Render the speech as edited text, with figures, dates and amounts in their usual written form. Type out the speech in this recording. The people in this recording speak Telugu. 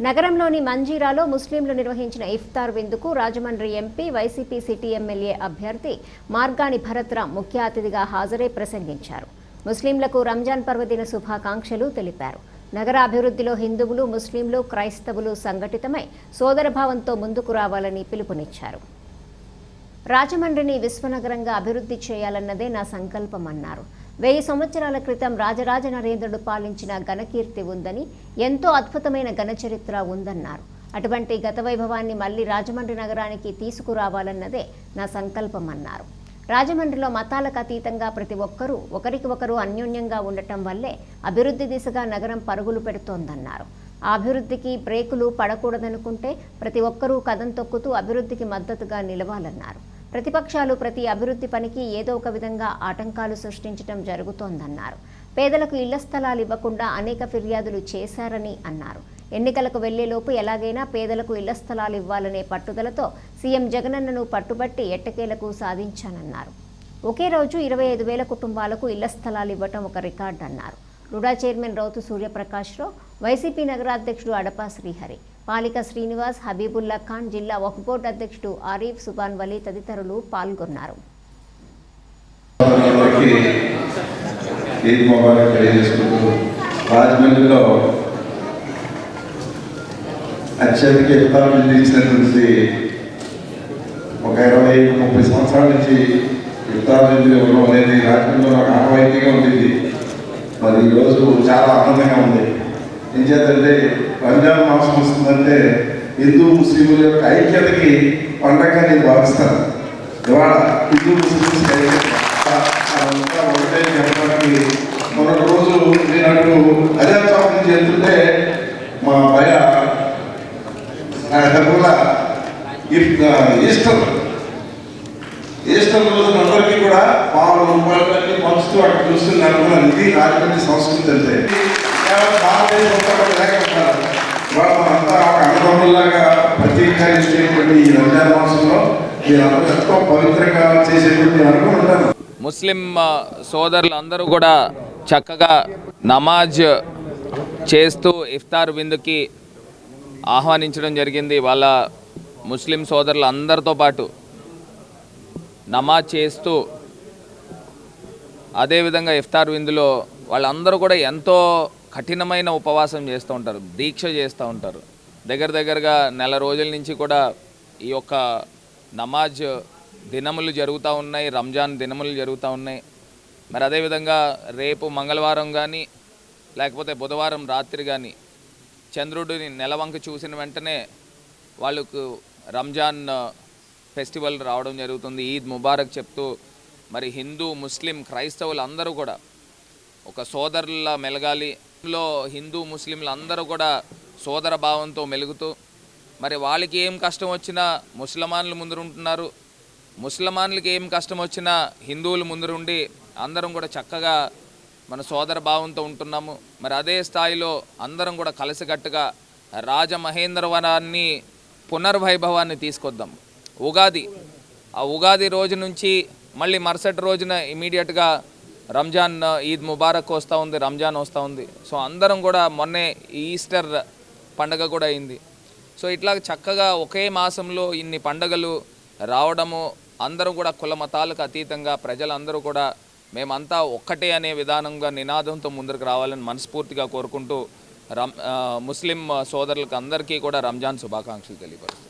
నగరంలోని మంజీరాలో ముస్లింలు నిర్వహించిన ఇఫ్తార్ విందుకు Rajahmundry MP YCP city MLA అభ్యర్థి మార్గాని భరత్రాం ముఖ్య అతిథిగా హాజరై ప్రసంగించారు. ముస్లింలకు రంజాన్ పర్వదిన శుభాకాంక్షలు తెలిపారు. నగర అభివృద్ధిలో హిందువులు, ముస్లింలు, క్రైస్తవులు సంఘటితమై సోదరభావంతో ముందుకు రావాలని పిలుపునిచ్చారు. రాజమండ్రిని విశ్వనగరంగా అభివృద్ధి చేయాలన్నదే నా సంకల్పమన్నారు. 1000 సంవత్సరాల క్రితం రాజరాజ నరేంద్రుడు పాలించిన ఘనకీర్తి ఉందని, ఎంతో అద్భుతమైన ఘనచరిత్ర ఉందన్నారు. అటువంటి గత వైభవాన్ని మళ్లీ రాజమండ్రి నగరానికి తీసుకురావాలన్నదే నా సంకల్పమన్నారు. రాజమండ్రిలో మతాలకు అతీతంగా ప్రతి ఒక్కరూ ఒకరికి ఒకరు అన్యోన్యంగా ఉండటం వల్లే అభివృద్ధి దిశగా నగరం పరుగులు పెడుతోందన్నారు. ఆ అభివృద్ధికి బ్రేకులు పడకూడదనుకుంటే ప్రతి ఒక్కరూ కదం తొక్కుతూ అభివృద్ధికి మద్దతుగా నిలవాలన్నారు. ప్రతిపక్షాలు ప్రతి అభివృద్ధి పనికి ఏదో ఒక విధంగా ఆటంకాలు సృష్టించడం జరుగుతోందన్నారు. పేదలకు ఇళ్ల స్థలాలు ఇవ్వకుండా అనేక ఫిర్యాదులు చేశారని అన్నారు. ఎన్నికలకు వెళ్లేలోపు ఎలాగైనా పేదలకు ఇళ్ల స్థలాలు ఇవ్వాలనే పట్టుదలతో సీఎం జగనన్నను పట్టుబట్టి ఎట్టకేలకు సాధించానన్నారు. ఒకే రోజు 25,000 కుటుంబాలకు ఇళ్ల స్థలాలు ఇవ్వటం ఒక రికార్డు అన్నారు. రుడా చైర్మన్ రౌతు సూర్యప్రకాశ్రావు, వైసీపీ నగరాధ్యక్షుడు అడపా శ్రీహరి, పాలిక శ్రీనివాస్, హబీబుల్లా ఖాన్, జిల్లా వక్ఫ్ బోర్డు అధ్యక్షుడు ఆరిఫ్ సుబాన్ వలీ తదితరులు పాల్గొన్నారు. రాజమండ్రిలో అత్యధిక ఇఫ్తార్ ఇచ్చినటువంటి ఒక 20-30 సంవత్సరాల నుంచి ఇఫ్తార్ ఇవ్వడం అనేది రాజమండ్రిలో నాకు ఆనవాయితీగా ఉండేది. మరి ఈరోజు చాలా ఆనందంగా ఉంది. ఏం చేద్దంటే రంజాన్ మాసం వస్తుందంటే హిందూ ముస్లింల యొక్క ఐక్యతకి పండగగా నేను భావిస్తాను. ఇవాళ హిందూ ముస్లిమ్స్ ఒకటే చెప్పడానికి మొన్నటి రోజు నేను అటు అజాద్ చౌక్ నుంచి వెళ్తుంటే మా భయ ఈస్టర్ రోజున అందరికీ కూడా పాలు రూపాయలన్నీ పంచుతూ అక్కడ చూస్తుంది అనుకున్నాను. ఇది రాజమండ్రి సంస్కృతి అంటే భారతదేశం లేకపోతారు. వాళ్ళంతా ఒక అన్నదమ్ముల్లాగా ప్రతీకరించేటువంటి ఈ రంజాన్ మాసంలో మీరందరూ ఎంతో పవిత్రంగా చేసేటువంటి అనుకుంటాను. ముస్లిం సోదరులు అందరూ కూడా చక్కగా నమాజ్ చేస్తూ ఇఫ్తార్ విందుకి ఆహ్వానించడం జరిగింది. వాళ్ళ ముస్లిం సోదరులు అందరితో పాటు నమాజ్ చేస్తూ అదేవిధంగా ఇఫ్తార్ విందులో వాళ్ళందరూ కూడా ఎంతో కఠినమైన ఉపవాసం చేస్తూ ఉంటారు, దీక్ష చేస్తూ ఉంటారు. దగ్గరగా నెల రోజుల నుంచి కూడా ఈ యొక్క నమాజ్ దినములు జరుగుతూ ఉన్నాయి, రంజాన్ దినములు జరుగుతూ ఉన్నాయి. మరి అదేవిధంగా రేపు మంగళవారం కానీ లేకపోతే బుధవారం రాత్రి కానీ చంద్రుడిని నెలవంక చూసిన వెంటనే వాళ్ళకు రంజాన్ ఫెస్టివల్ రావడం జరుగుతుంది. ఈద్ ముబారక్ చెప్తూ మరి హిందూ, ముస్లిం, క్రైస్తవులు అందరూ కూడా ఒక సోదరుల మెలగాలి. హిందూ ముస్లింలు అందరూ కూడా సోదర భావంతో మెలుగుతూ మరి వాళ్ళకి ఏం కష్టం వచ్చినా ముస్లిమాన్లు ముందుంటున్నారు, ముస్లిమాన్లకి ఏం కష్టం వచ్చినా హిందువులు ముందుండి అందరం కూడా చక్కగా మన సోదర భావంతో ఉంటున్నాము. మరి అదే స్థాయిలో అందరం కూడా కలిసికట్టుగా రాజమహేంద్రవనాన్ని పునర్వైభవాన్ని తీసుకొద్దాం. ఆ ఉగాది రోజు నుంచి మళ్ళీ మరుసటి రోజున ఇమీడియట్గా రంజాన్ ఈద్ ముబారక్ వస్తూ ఉంది, రంజాన్ వస్తూ ఉంది. సో అందరం కూడా మొన్నే ఈస్టర్ పండగ కూడా అయింది. సో ఇట్లా చక్కగా ఒకే మాసంలో ఇన్ని పండగలు రావడము, అందరూ కూడా కుల మతాలకు అతీతంగా ప్రజలందరూ కూడా మేమంతా ఒక్కటే అనే విధానంగా నినాదంతో ముందుకు రావాలని మనస్ఫూర్తిగా కోరుకుంటూ ముస్లిం సోదరులకు అందరికీ కూడా రంజాన్ శుభాకాంక్షలు తెలియపరుస్తాను.